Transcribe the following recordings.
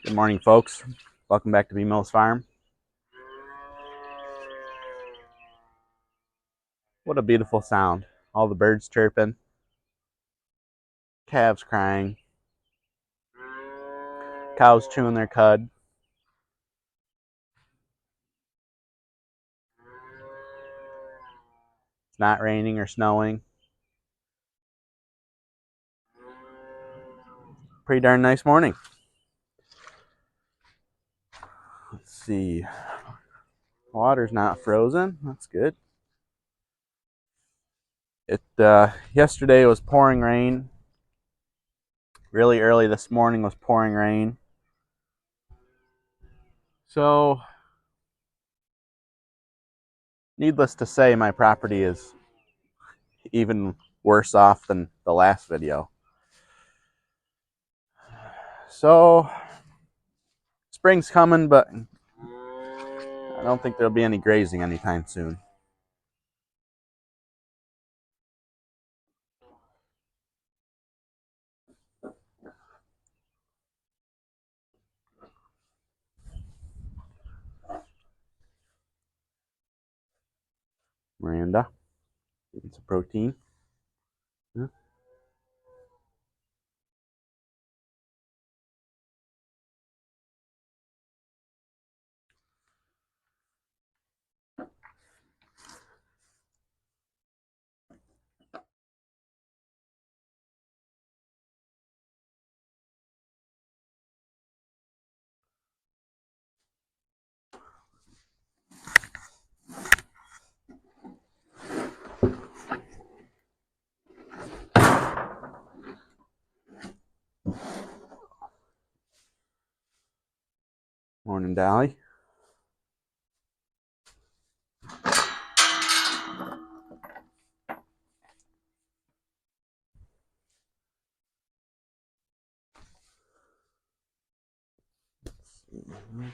Good morning, folks. Welcome back to B Mills Farm. What a beautiful sound. All the birds chirping, calves crying, cows chewing their cud. It's not raining or snowing. Pretty darn nice morning. Let's see. Water's not frozen. That's good. Yesterday was pouring rain. Really early this morning was pouring rain. So, needless to say, my property is even worse off than the last video. So, spring's coming, but I don't think there'll be any grazing anytime soon. Miranda, getting some protein. Yeah. Morning, Dolly. I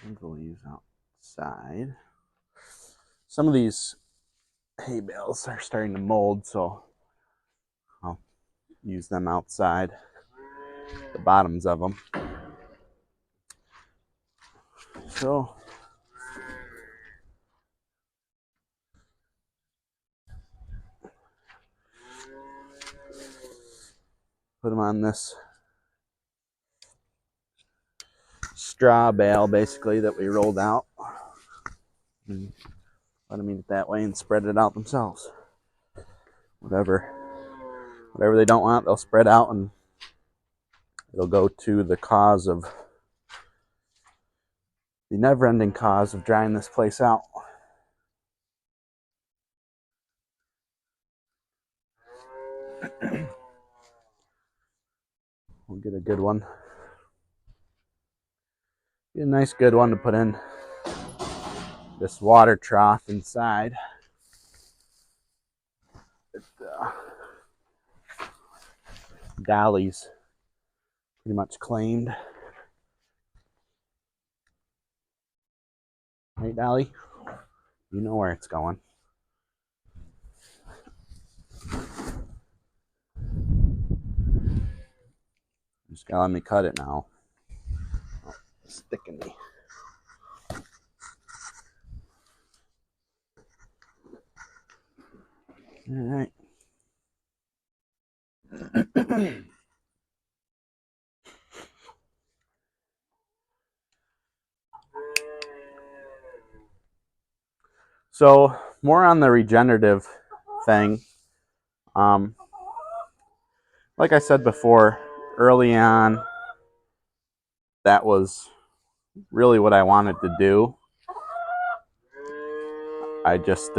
think we'll use outside. Some of these hay bales are starting to mold, so I'll use them outside, the bottoms of them. So, put them on this straw bale, basically, that we rolled out. And let them eat it that way and spread it out themselves. Whatever they don't want, they'll spread out, and it'll go to the never-ending cause of drying this place out. We'll get a good one. Get a nice good one to put in this water trough inside. Dolly's pretty much claimed. Right, Dolly? You know where it's going. Just gotta let me cut it now. Oh, it's sticking me. All right. So, more on the regenerative thing. Like I said before, early on, that was really what I wanted to do. I just,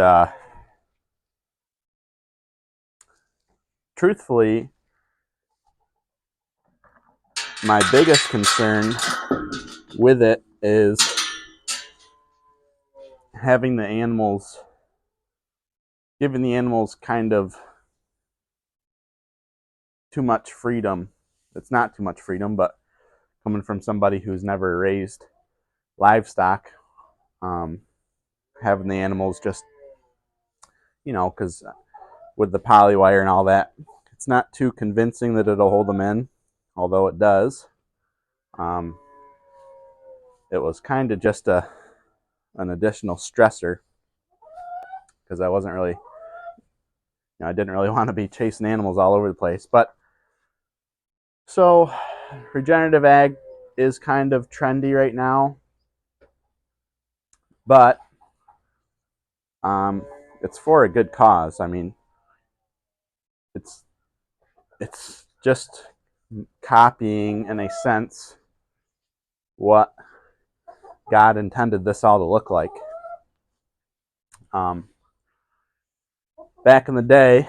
truthfully, my biggest concern with it is having the animals, giving the animals kind of too much freedom. It's not too much freedom, but coming from somebody who's never raised livestock, having the animals just, because with the poly wire and all that, it's not too convincing that it'll hold them in, although it does. it was kind of just an additional stressor because I wasn't really, I didn't really want to be chasing animals all over the place. But so regenerative ag is kind of trendy right now, but it's for a good cause. I mean, it's just copying, in a sense, what God intended this all to look like. Back in the day,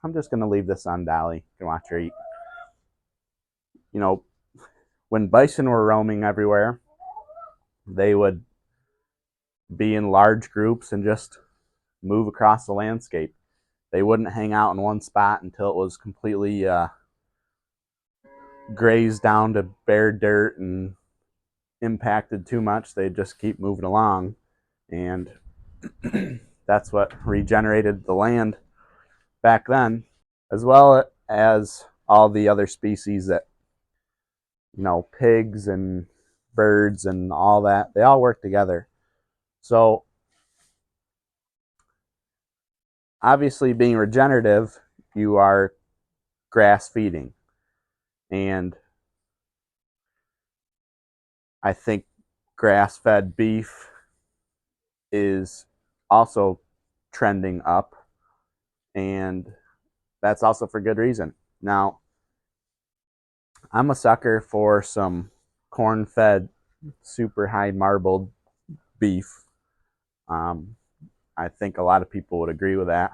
I'm just going to leave this on Dolly. You can watch her eat. You know, when bison were roaming everywhere, they would be in large groups and just move across the landscape. They wouldn't hang out in one spot until it was completely grazed down to bare dirt and impacted too much. They'd just keep moving along. And that's what regenerated the land back then, as well as all the other species that, pigs and birds and all that, they all work together. So obviously, being regenerative, you are grass feeding. And I think grass fed beef is also trending up, and that's also for good reason. Now, I'm a sucker for some corn fed, super high marbled beef. I think a lot of people would agree with that.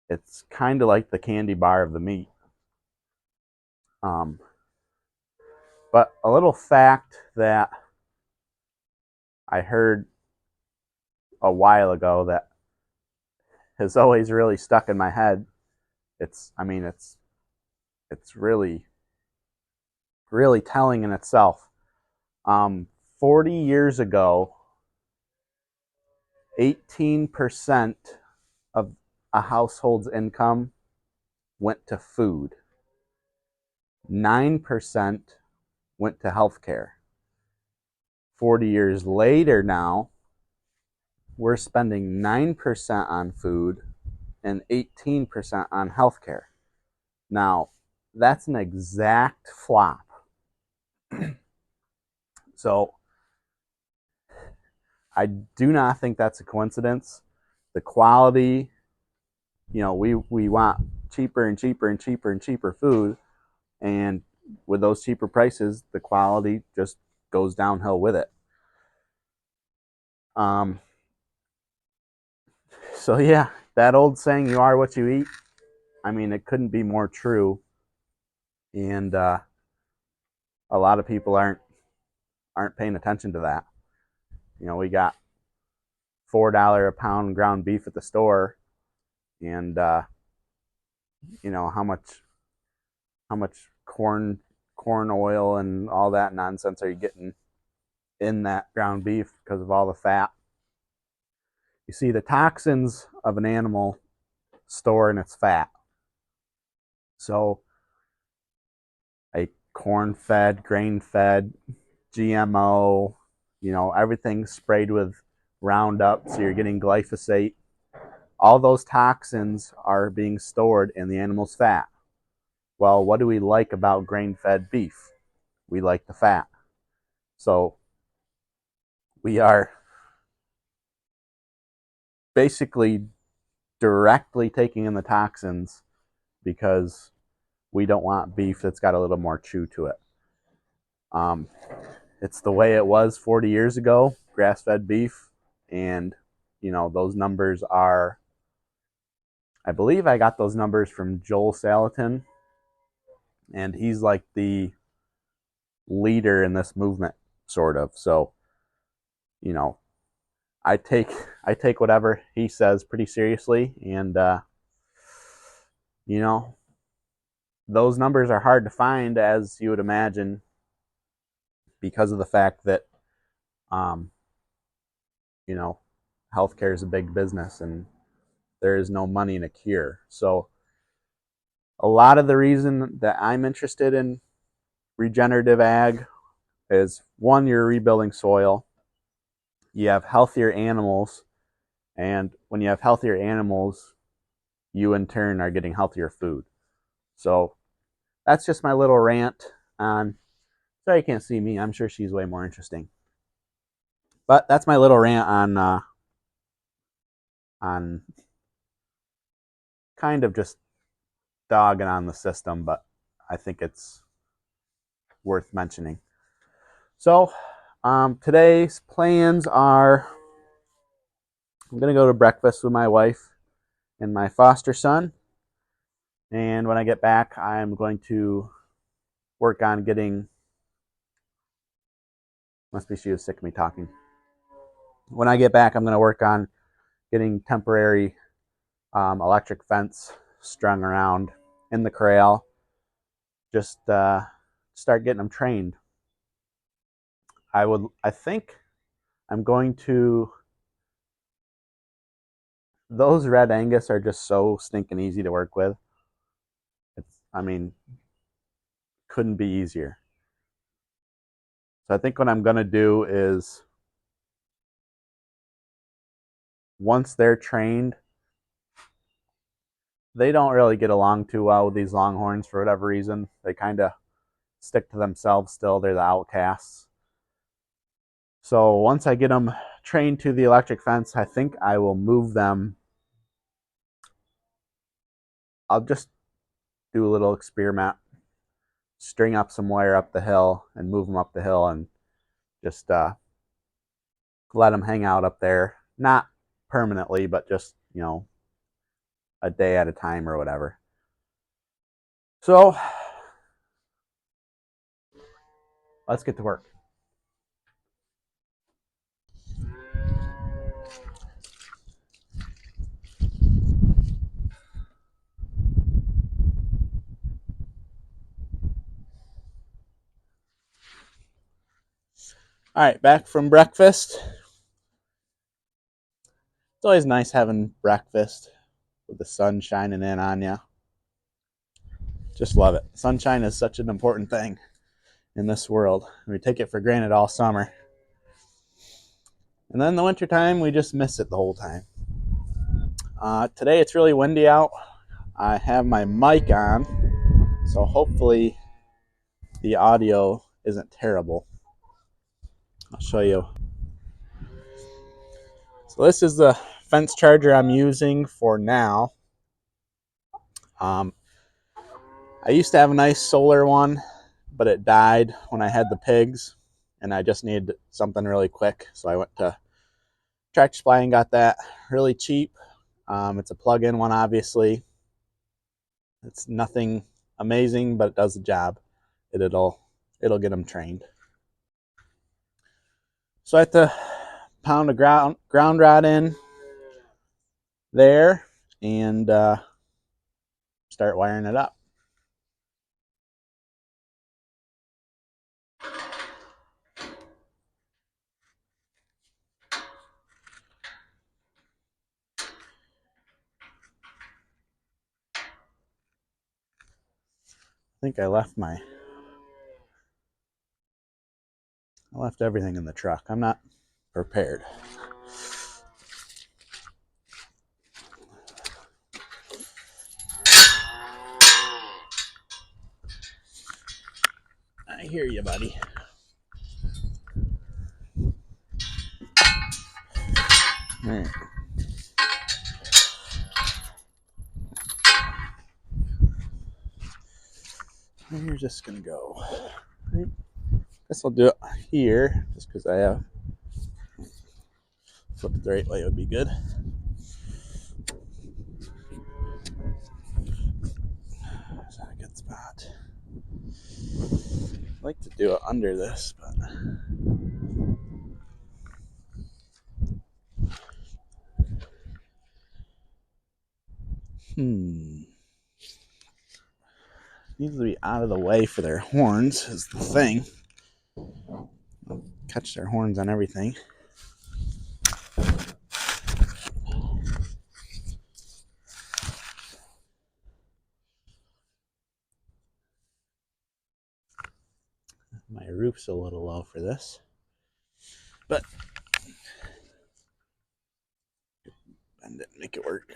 It's kind of like the candy bar of the meat. But a little fact that I heard a while ago that has always really stuck in my head. It's really, really telling in itself. 40 years ago, 18% of a household's income went to food. 9% went to healthcare. 40 years later now, we're spending 9% on food and 18% on healthcare. Now, that's an exact flop. So, I do not think that's a coincidence. The quality, we want cheaper and cheaper and cheaper and cheaper food. And with those cheaper prices, the quality just goes downhill with it. So yeah, that old saying, "You are what you eat." I mean, it couldn't be more true. And a lot of people aren't paying attention to that. We got $4 a pound ground beef at the store, and how much corn oil and all that nonsense are you getting in that ground beef because of all the fat? You see, the toxins of an animal store in its fat. So a corn-fed, grain-fed, GMO, everything sprayed with Roundup, so you're getting glyphosate. All those toxins are being stored in the animal's fat. Well, what do we like about grain-fed beef? We like the fat. So we are basically directly taking in the toxins because we don't want beef that's got a little more chew to it. It's the way it was 40 years ago, grass-fed beef, and those numbers are, I believe I got those numbers from Joel Salatin, and he's like the leader in this movement, sort of. So, I take whatever he says pretty seriously, and those numbers are hard to find, as you would imagine, because of the fact that um, healthcare is a big business and there is no money in a cure. So a lot of the reason that I'm interested in regenerative ag is, one, you're rebuilding soil, you have healthier animals, and when you have healthier animals, you in turn are getting healthier food. So that's just my little rant on. Sorry you can't see me. I'm sure she's way more interesting. But that's my little rant on kind of just dogging on the system, but I think it's worth mentioning. So today's plans are, I'm going to go to breakfast with my wife and my foster son. And when I get back, I'm going to work on getting, must be she was sick of me talking. When I get back, I'm going to work on getting temporary electric fence strung around in the corral. Just start getting them trained. I think I'm going to, those red Angus are just so stinking easy to work with. I mean, couldn't be easier. So I think what I'm going to do is, once they're trained, they don't really get along too well with these longhorns for whatever reason. They kind of stick to themselves still. They're the outcasts. So once I get them trained to the electric fence, I think I will move them. I'll just do a little experiment, string up some wire up the hill and move them up the hill and just let them hang out up there. Not permanently, but just, a day at a time or whatever. So let's get to work. All right, back from breakfast. It's always nice having breakfast with the sun shining in on you. Just love it. Sunshine is such an important thing in this world. We take it for granted all summer. And then the wintertime, we just miss it the whole time. Today it's really windy out. I have my mic on, so hopefully the audio isn't terrible. I'll show you. So this is the fence charger I'm using for now. I used to have a nice solar one, but it died when I had the pigs, and I just needed something really quick. So I went to Tractor Supply and got that really cheap. It's a plug-in one, obviously. It's nothing amazing, but it does the job. It'll get them trained. So I have to pound a ground rod in there and start wiring it up. I think I left everything in the truck. I'm not prepared. I hear you, buddy. All right. You're just gonna go. Right. Guess I'll do it here, just because I have flipped it the right way would be good. Is that a good spot? I'd like to do it under this, but needs to be out of the way for their horns is the thing. I'll catch their horns on everything. My roof's a little low for this, but bend it, make it work.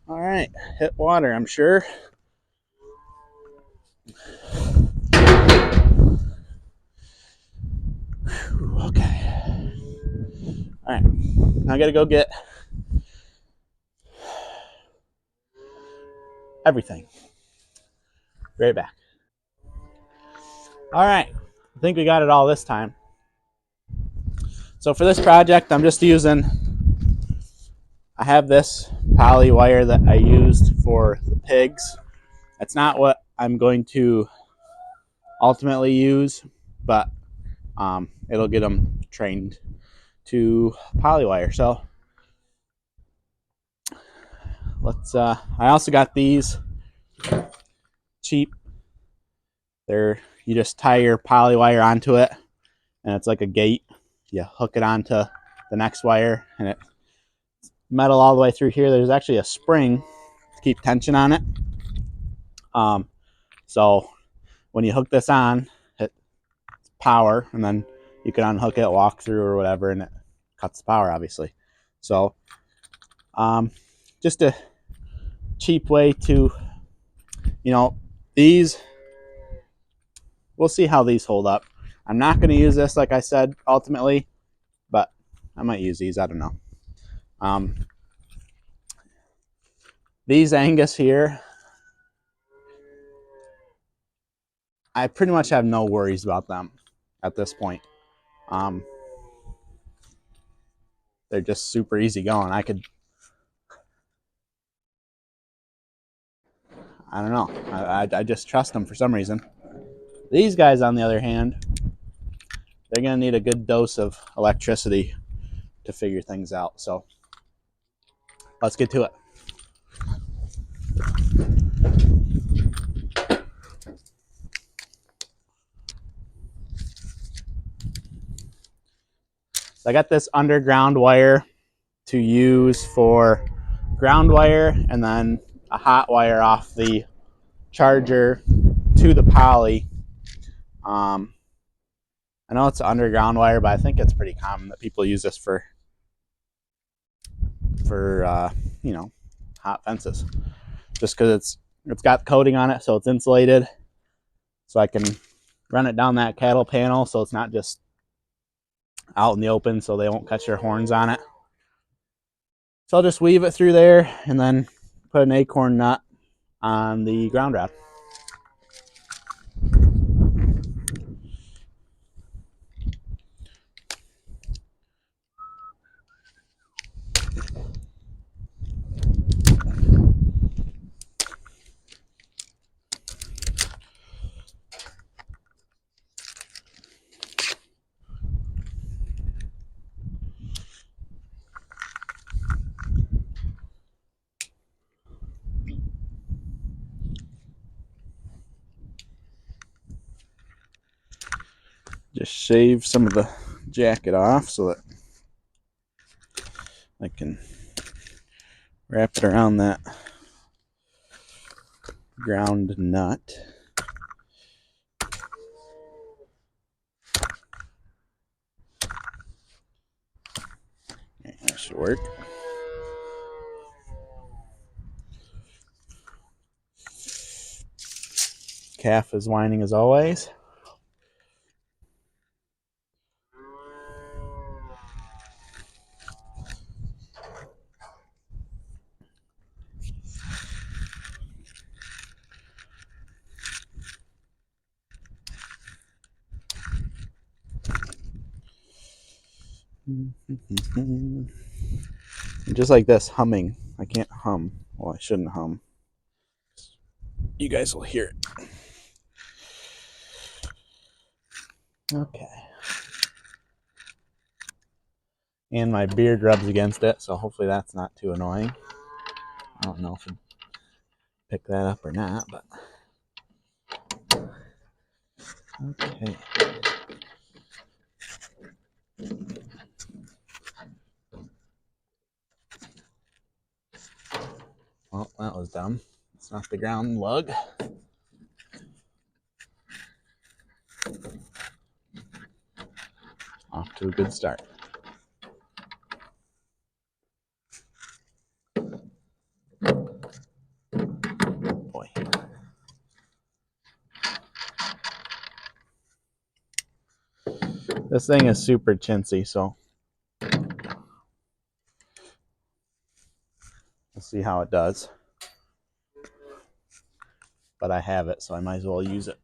All right, hit water, I'm sure. Okay. All right, now I gotta go get everything. Right back. All right, I think we got it all this time. So for this project, I'm just using, I have this poly wire that I used for the pigs. That's not what I'm going to ultimately use, but it'll get them trained to poly wire. So let's, I also got these cheap. You just tie your poly wire onto it, and it's like a gate. You hook it onto the next wire, and it's metal all the way through here. There's actually a spring to keep tension on it. So when you hook this on, it's power, and then you can unhook it, walk through or whatever, and it cuts the power, obviously. So just a cheap way to, these, we'll see how these hold up. I'm not going to use this, like I said, ultimately, but I might use these. I don't know. These Angus here, I pretty much have no worries about them at this point. They're just super easy going. I don't know. I just trust them for some reason. These guys, on the other hand, they're going to need a good dose of electricity to figure things out. So let's get to it. So I got this underground wire to use for ground wire, and then a hot wire off the charger to the poly. I know it's underground wire, but I think it's pretty common that people use this for hot fences, just because it's got coating on it, so it's insulated, so I can run it down that cattle panel, so it's not just out in the open, so they won't catch their horns on it. So I'll just weave it through there and then put an acorn nut on the ground rod. Just shave some of the jacket off so that I can wrap it around that ground nut. Okay, that should work. Calf is whining as always. Just like this, humming. I can't hum. Well, I shouldn't hum. You guys will hear it. Okay. And my beard rubs against it, so hopefully that's not too annoying. I don't know if it'd pick that up or not, but okay. Well, that was dumb. It's not the ground lug. Off to a good start. Boy. This thing is super chintzy, so we'll see how it does. But I have it, so I might as well use it.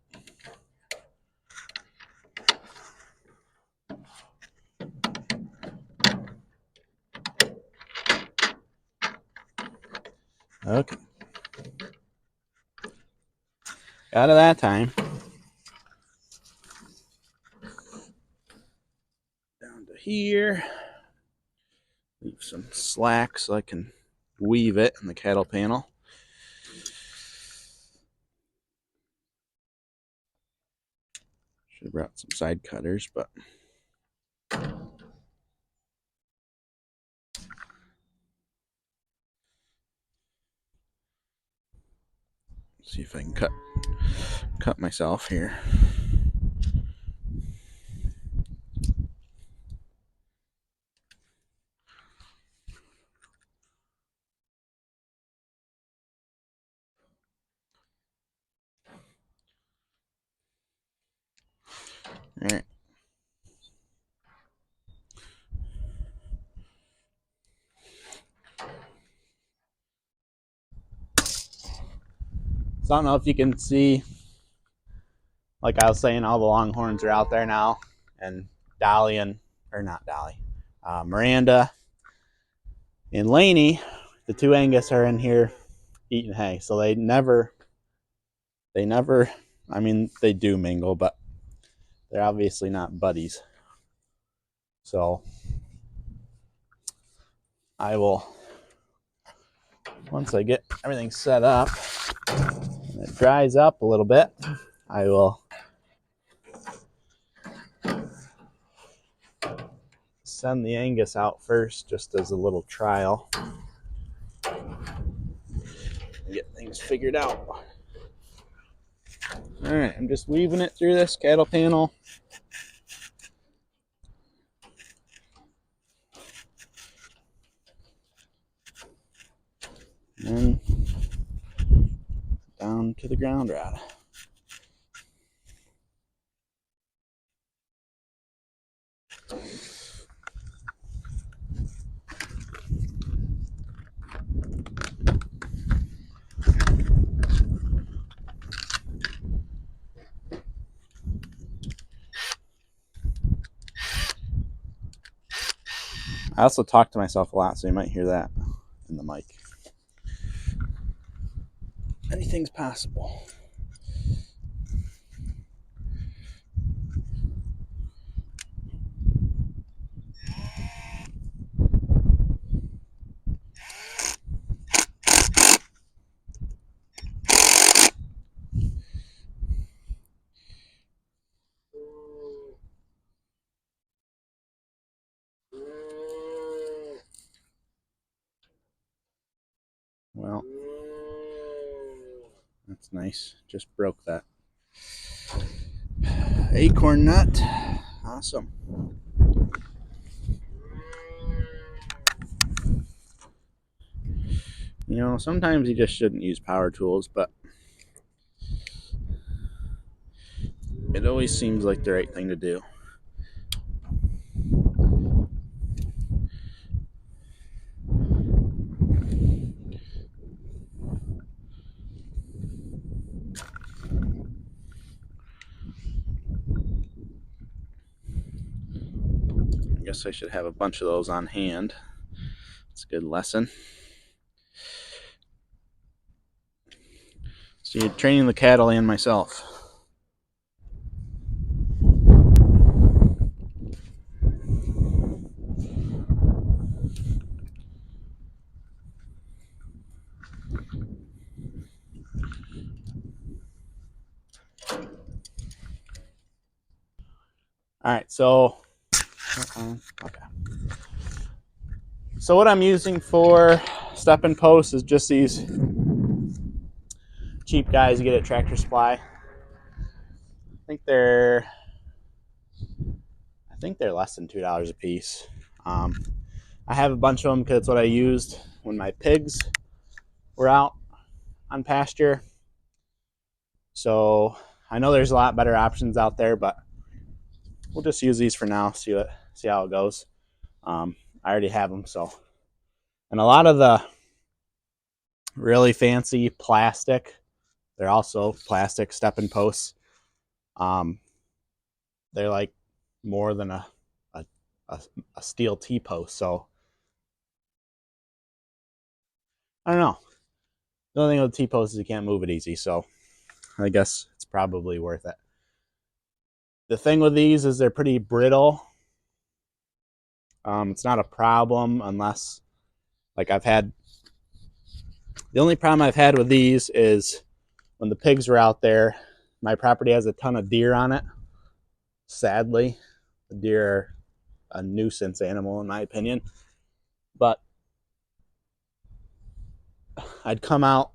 Okay. Out of that time. Down to here. Leave some slack so I can weave it in the cattle panel. Should have brought some side cutters, but see if I can cut myself here. All right. So I don't know if you can see, like I was saying, all the longhorns are out there now, and Dolly and, or not Dolly, Miranda and Laney, the two Angus, are in here eating hay. So they never, I mean, they do mingle, but they're obviously not buddies. So I will, once I get everything set up and it dries up a little bit, I will send the Angus out first just as a little trial and get things figured out. All right, I'm just weaving it through this cattle panel. And down to the ground rod. I also talk to myself a lot, so you might hear that in the mic. Anything's possible. Well, that's nice. Just broke that acorn nut. Awesome. You know, sometimes you just shouldn't use power tools, but it always seems like the right thing to do. I guess I should have a bunch of those on hand. It's a good lesson. So you're training the cattle and myself. All right, so okay. So what I'm using for stepping posts is just these cheap guys you get at Tractor Supply. I think they're less than $2 a piece. I have a bunch of them because it's what I used when my pigs were out on pasture. So I know there's a lot better options out there, but we'll just use these for now. See how it goes. I already have them, so. And a lot of the really fancy plastic, they're also plastic stepping posts. They're like more than a steel T-post. So I don't know. The only thing with T-post is you can't move it easy. So I guess it's probably worth it. The thing with these is they're pretty brittle. It's not a problem unless, like, the only problem I've had with these is when the pigs were out there. My property has a ton of deer on it. Sadly, the deer are a nuisance animal in my opinion. But I've come out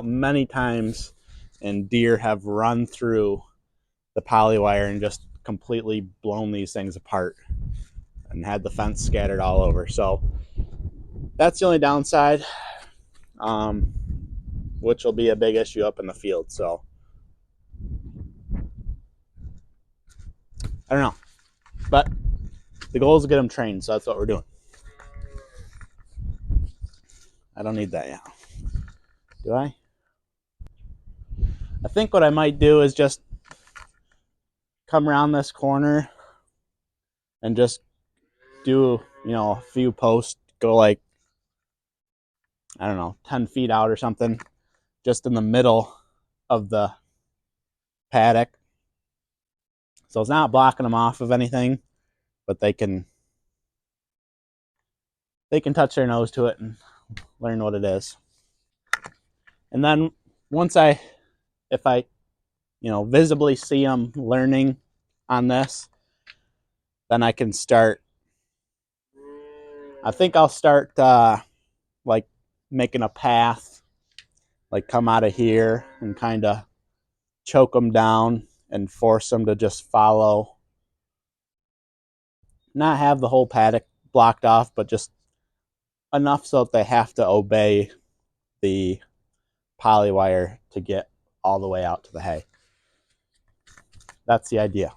many times and deer have run through the poly wire and just completely blown these things apart and had the fence scattered all over. So that's the only downside, which will be a big issue up in the field. So I don't know, but the goal is to get them trained, so that's what we're doing. I don't need that yet. Do I? I think what I might do is just come around this corner and just do, a few posts, go like, I don't know, 10 feet out or something, just in the middle of the paddock. So it's not blocking them off of anything, but they can touch their nose to it and learn what it is. And then if I visibly see them learning on this, then I can start. I think I'll start like making a path, like come out of here and kind of choke them down and force them to just follow. Not have the whole paddock blocked off, but just enough so that they have to obey the poly wire to get all the way out to the hay. That's the idea.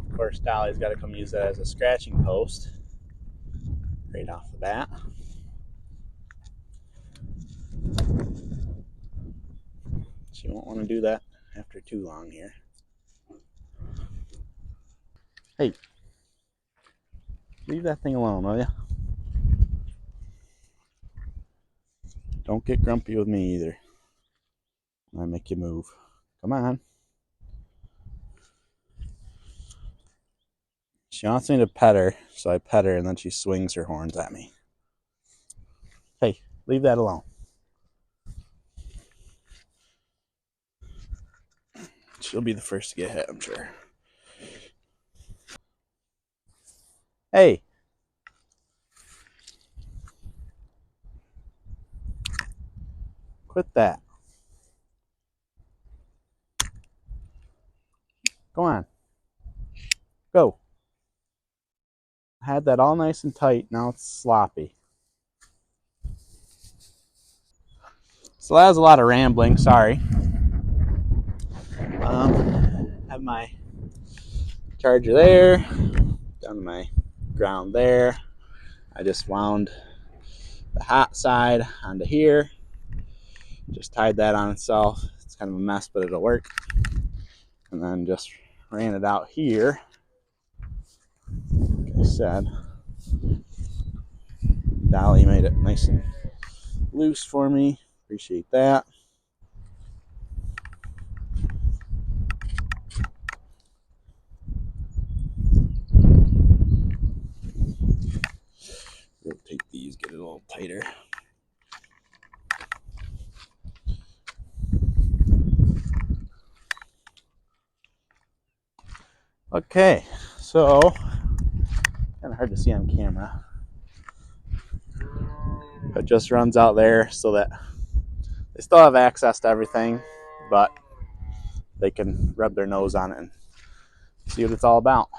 Of course, Dolly's got to come use that as a scratching post right off the bat. She won't want to do that after too long here. Hey, leave that thing alone, will you? Don't get grumpy with me either. I make you move. Come on. She wants me to pet her, so I pet her, and then she swings her horns at me. Hey, leave that alone. She'll be the first to get hit, I'm sure. Hey. Quit that. Go on. Go. I had that all nice and tight. Now it's sloppy. So that was a lot of rambling. Sorry. Have my charger there. Down to my ground there. I just wound the hot side onto here. Just tied that on itself. It's kind of a mess, but it'll work. And then just ran it out here. Like I said, Dolly made it nice and loose for me. Appreciate that. Rotate these, get it a little tighter. Okay, so kind of hard to see on camera. It just runs out there so that they still have access to everything, but they can rub their nose on it and see what it's all about.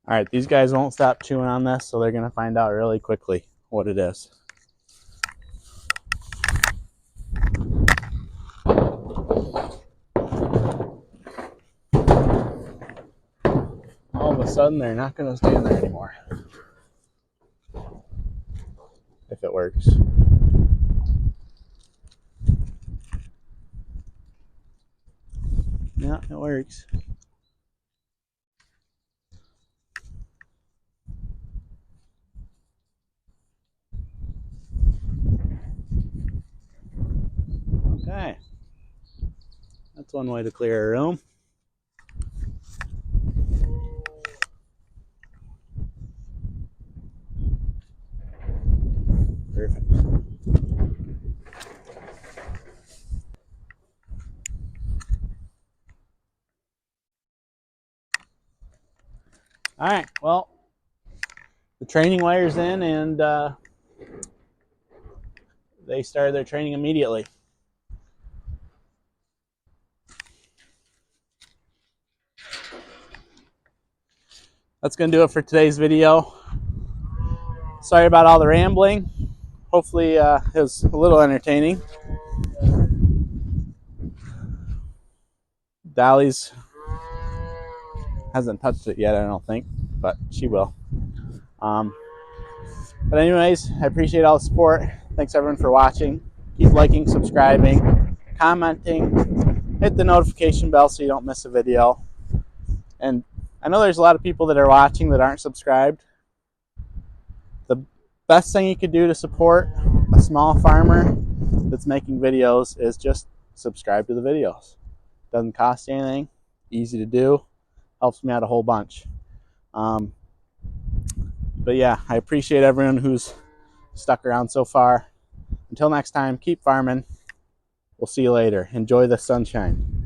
All right, these guys won't stop chewing on this, so they're going to find out really quickly what it is. All of a sudden, they're not going to stand there anymore. If it works. Yeah, it works. Okay. That's one way to clear a room. Perfect. All right, well, the training wire's in, and they started their training immediately. That's going to do it for today's video. Sorry about all the rambling. Hopefully it was a little entertaining. Dolly's hasn't touched it yet, I don't think, but she will. But anyways, I appreciate all the support. Thanks everyone for watching. Keep liking, subscribing, commenting, hit the notification bell so you don't miss a video. And I know there's a lot of people that are watching that aren't subscribed. The best thing you could do to support a small farmer that's making videos is just subscribe to the videos. Doesn't cost anything, easy to do, helps me out a whole bunch. But yeah, I appreciate everyone who's stuck around so far. Until next time, keep farming. We'll see you later. Enjoy the sunshine.